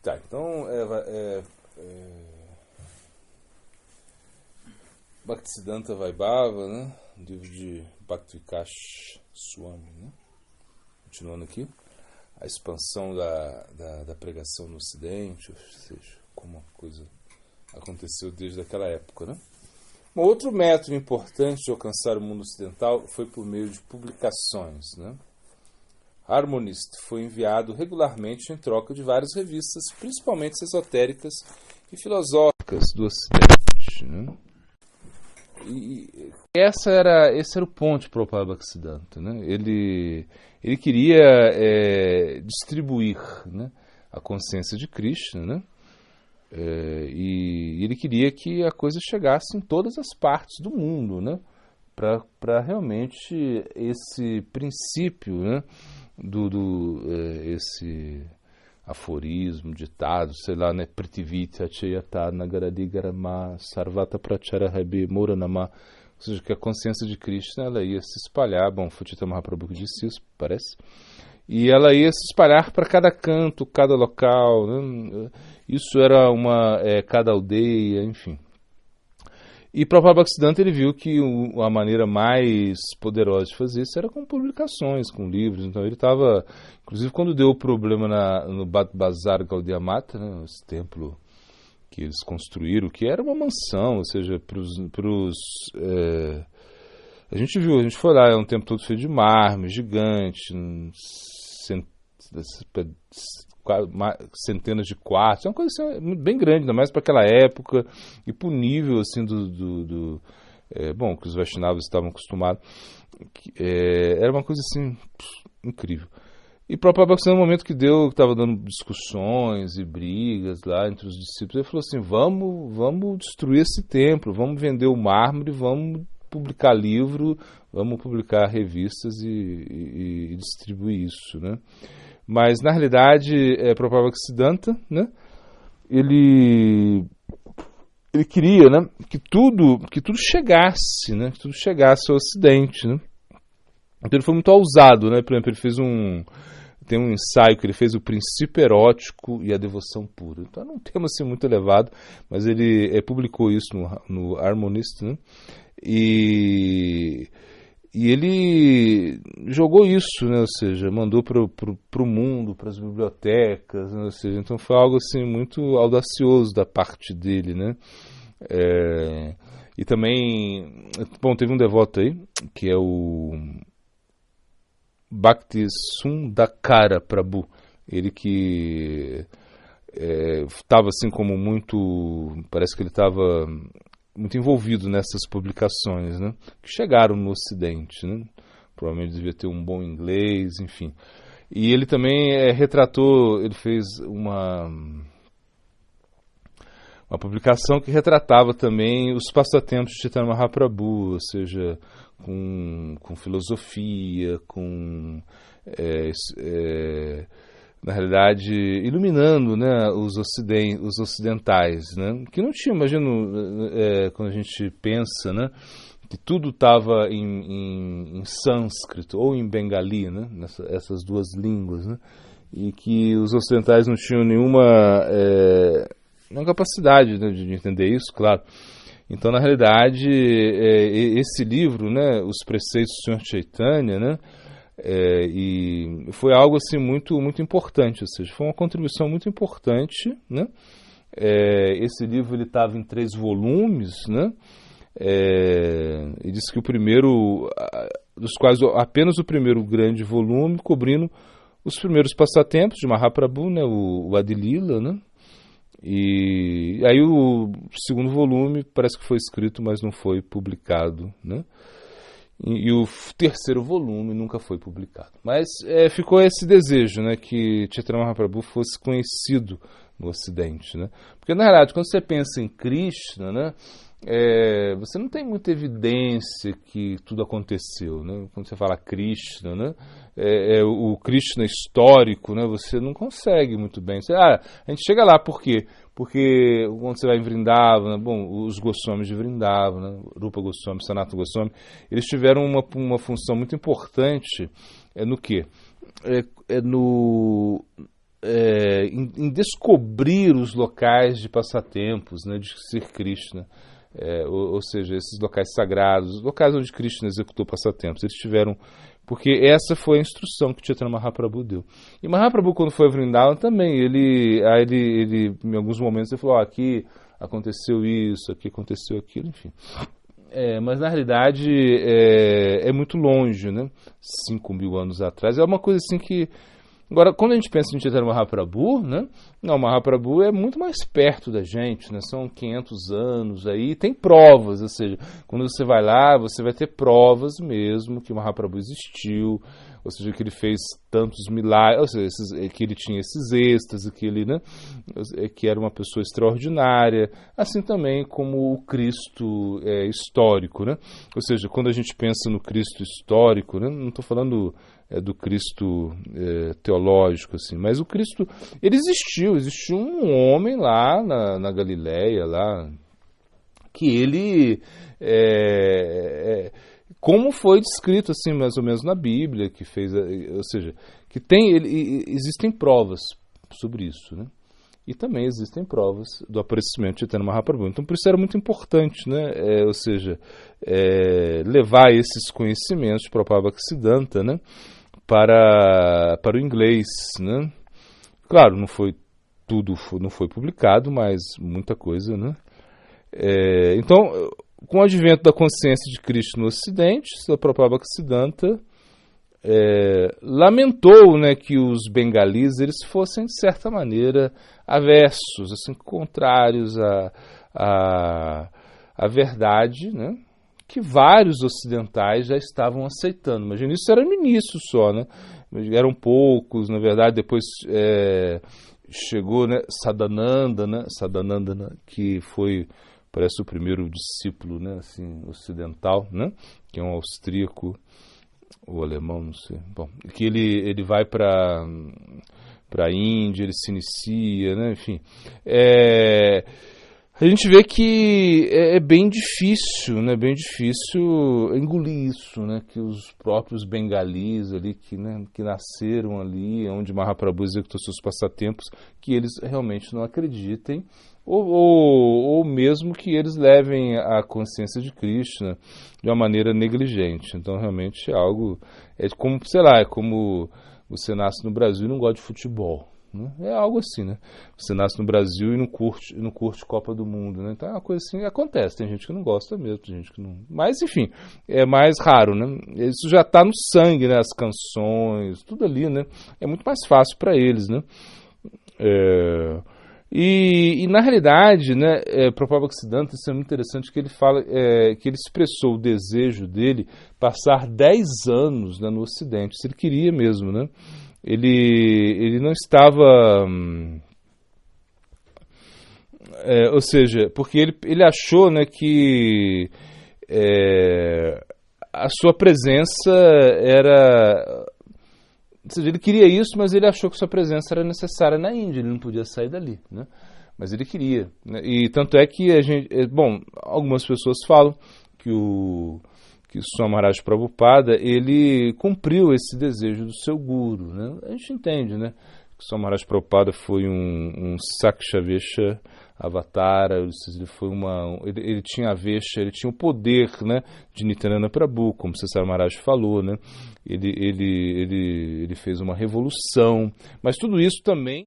Tá, então Bhaktisiddhanta Vaibhava, né? Livro de Bhaktivikash Swami, né? Continuando aqui, a expansão da pregação no Ocidente, ou seja, como a coisa aconteceu desde aquela época, né? Um outro método importante de alcançar o mundo ocidental foi por meio de publicações, né? Harmonist foi enviado regularmente em troca de várias revistas, principalmente esotéricas e filosóficas do Ocidente, né? E esse era o ponto para o Prabhupada Bhaktisiddhanta, né? Ele queria distribuir, né, a consciência de Krishna, né? E ele queria que a coisa chegasse em todas as partes do mundo, né? Para realmente esse princípio, né, esse aforismo, ditado, sei lá, né, Prithivita Chayata Nagaradigarama Sarvata Prachara Rabi Moranama, ou seja, que a consciência de Krishna ela ia se espalhar, bom, Futita Mahaprabhu que disse isso, parece, e ela ia se espalhar para cada canto, cada local, né? Isso era cada aldeia, enfim. E Prabhupada Bhaktisiddhanta ele viu que a maneira mais poderosa de fazer isso era com publicações, com livros. Então ele estava, inclusive quando deu o problema no Bat Bazar Gaudiya Mata, né, esse templo que eles construíram, que era uma mansão, ou seja, a gente foi lá, é um templo todo feito de mármore, gigante, centenas de quartos, é uma coisa assim, bem grande, ainda mais para aquela época e para o nível assim que os Vaishnavas estavam acostumados, era uma coisa assim incrível. E o próprio Bhaktisiddhanta, no momento que estava dando discussões e brigas lá entre os discípulos, ele falou assim: vamos destruir esse templo, vamos vender o mármore, vamos publicar livro, vamos publicar revistas e distribuir isso, né? Mas, na realidade, Prabhupada Bhaktisiddhanta, né, ele queria, né, que tudo chegasse, né, que tudo chegasse ao Ocidente, né? Então ele foi muito ousado, né? Por exemplo, tem um ensaio que ele fez, o Princípio Erótico e a Devoção Pura. Então é um tema assim, muito elevado, mas ele publicou isso no Harmonist, né? E ele jogou isso, né? Ou seja, mandou para o mundo, para as bibliotecas, né? Ou seja, então foi algo assim muito audacioso da parte dele, né? E também, bom, teve um devoto aí que é o Bhakti Sundakara Prabhu, ele que estava assim como parece que ele estava muito envolvido nessas publicações, né, que chegaram no Ocidente, né? Provavelmente devia ter um bom inglês, enfim. E ele também retratou, ele fez uma publicação que retratava também os passatempos de Chaitanya Mahaprabhu, ou seja, com filosofia, na realidade, iluminando, né, os ocidentais, né, que não tinha, imagino, quando a gente pensa, né, que tudo estava em sânscrito ou em bengali, né, essas duas línguas, né, e que os ocidentais não tinham nenhuma capacidade, né, de entender isso, claro. Então, na realidade, esse livro, né, Os Preceitos do Senhor Chaitanya, né, e foi algo assim muito, muito importante, ou seja, foi uma contribuição muito importante, né? Esse livro ele estava em 3 volumes, né? E disse que o primeiro, dos quais apenas o primeiro grande volume, cobrindo os primeiros passatempos de Mahaprabhu, né, o Adilila, né? E aí o segundo volume parece que foi escrito, mas não foi publicado, né? E o terceiro volume nunca foi publicado. Mas ficou esse desejo, né, que Chaitanya Mahaprabhu fosse conhecido no Ocidente, né? Porque, na realidade, quando você pensa em Krishna, né, você não tem muita evidência que tudo aconteceu, né? Quando você fala Krishna, né, o Krishna histórico, né, você não consegue muito bem. A gente chega lá por quê? Porque quando você vai em Vrindavana, bom, os Goswamis de Vrindavana, Rupa Goswami, Sanatana Goswami, eles tiveram uma função muito importante no quê? em descobrir os locais de passatempos, né, de Sri Krishna. Ou seja, esses locais sagrados, os locais onde Krishna executou passatempos, eles tiveram, porque essa foi a instrução que Chaitanya Mahaprabhu deu. E Mahaprabhu, quando foi a Vrindavan também, ele em alguns momentos ele falou, aqui aconteceu isso, aqui aconteceu aquilo, enfim. Mas na realidade é muito longe, né? 5.000 anos atrás. É uma coisa assim que... Agora, quando a gente pensa em Chaitanya Mahaprabhu, né? Não, Mahaprabhu é muito mais perto da gente, né? São 500 anos aí, tem provas, ou seja, quando você vai lá, você vai ter provas mesmo que Mahaprabhu existiu, ou seja, que ele fez tantos milagres, ou seja, que ele tinha esses êxtases, que ele, né? Que era uma pessoa extraordinária, assim também como o Cristo histórico, né? Ou seja, quando a gente pensa no Cristo histórico, né? Não estou falando do Cristo teológico, assim, mas o Cristo, ele existiu um homem lá na Galileia, lá, que ele, como foi descrito, assim, mais ou menos na Bíblia, que fez, ou seja, que existem provas sobre isso, né? E também existem provas do aparecimento de Chaitanya Mahaprabhu. Então, por isso era muito importante, né? Ou seja, levar esses conhecimentos de Prabhupada Bhaktisiddhanta, né? Para o inglês, né? Claro, não foi tudo, não foi publicado, mas muita coisa, né? Então, com o advento da consciência de Cristo no Ocidente, o Prabhupada Bhaktisiddhanta lamentou, né, que os bengalis eles fossem de certa maneira aversos, assim, contrários à verdade, né? Que vários ocidentais já estavam aceitando. Imagina, isso era no início só, né? Eram poucos, na verdade, depois chegou, né, Sadananda, né, que foi, parece, o primeiro discípulo, né, assim, ocidental, né, que é um austríaco, ou alemão, não sei. Bom, que ele vai para a Índia, ele se inicia, né, enfim. A gente vê que é bem difícil, né? Bem difícil engolir isso, né? Que os próprios bengalis ali, que nasceram ali, onde Mahaprabhu executou seus passatempos, que eles realmente não acreditem, ou mesmo que eles levem a consciência de Krishna de uma maneira negligente. Então, realmente é algo... É como, sei lá, é como você nasce no Brasil e não gosta de futebol. É algo assim, né? Você nasce no Brasil e não curte Copa do Mundo, né? Então é uma coisa assim, acontece. Tem gente que não gosta mesmo, tem gente que não... Mas, enfim, é mais raro, né? Isso já está no sangue, né? As canções, tudo ali, né? É muito mais fácil para eles, né? E na realidade, né? Prabhupada Bhaktisiddhanta, isso é muito interessante, que ele fala que ele expressou o desejo dele passar 10 anos, né, no Ocidente, se ele queria mesmo, né? Ele não estava... ou seja, porque ele achou, né, que a sua presença era... Ou seja, ele queria isso, mas ele achou que sua presença era necessária na Índia, ele não podia sair dali, né? Mas ele queria, né? E tanto é que a gente... Bom, algumas pessoas falam que o Swami Maharaj Prabhupada, ele cumpriu esse desejo do seu guru, né? A gente entende, né? Que o Swami Maharaj Prabhupada foi um Sakshavaesha Avatara, ele tinha a Vesha, ele tinha o poder, né, de Nityananda Prabhu, como o Swami Maharaj falou, né? Ele fez uma revolução, mas tudo isso também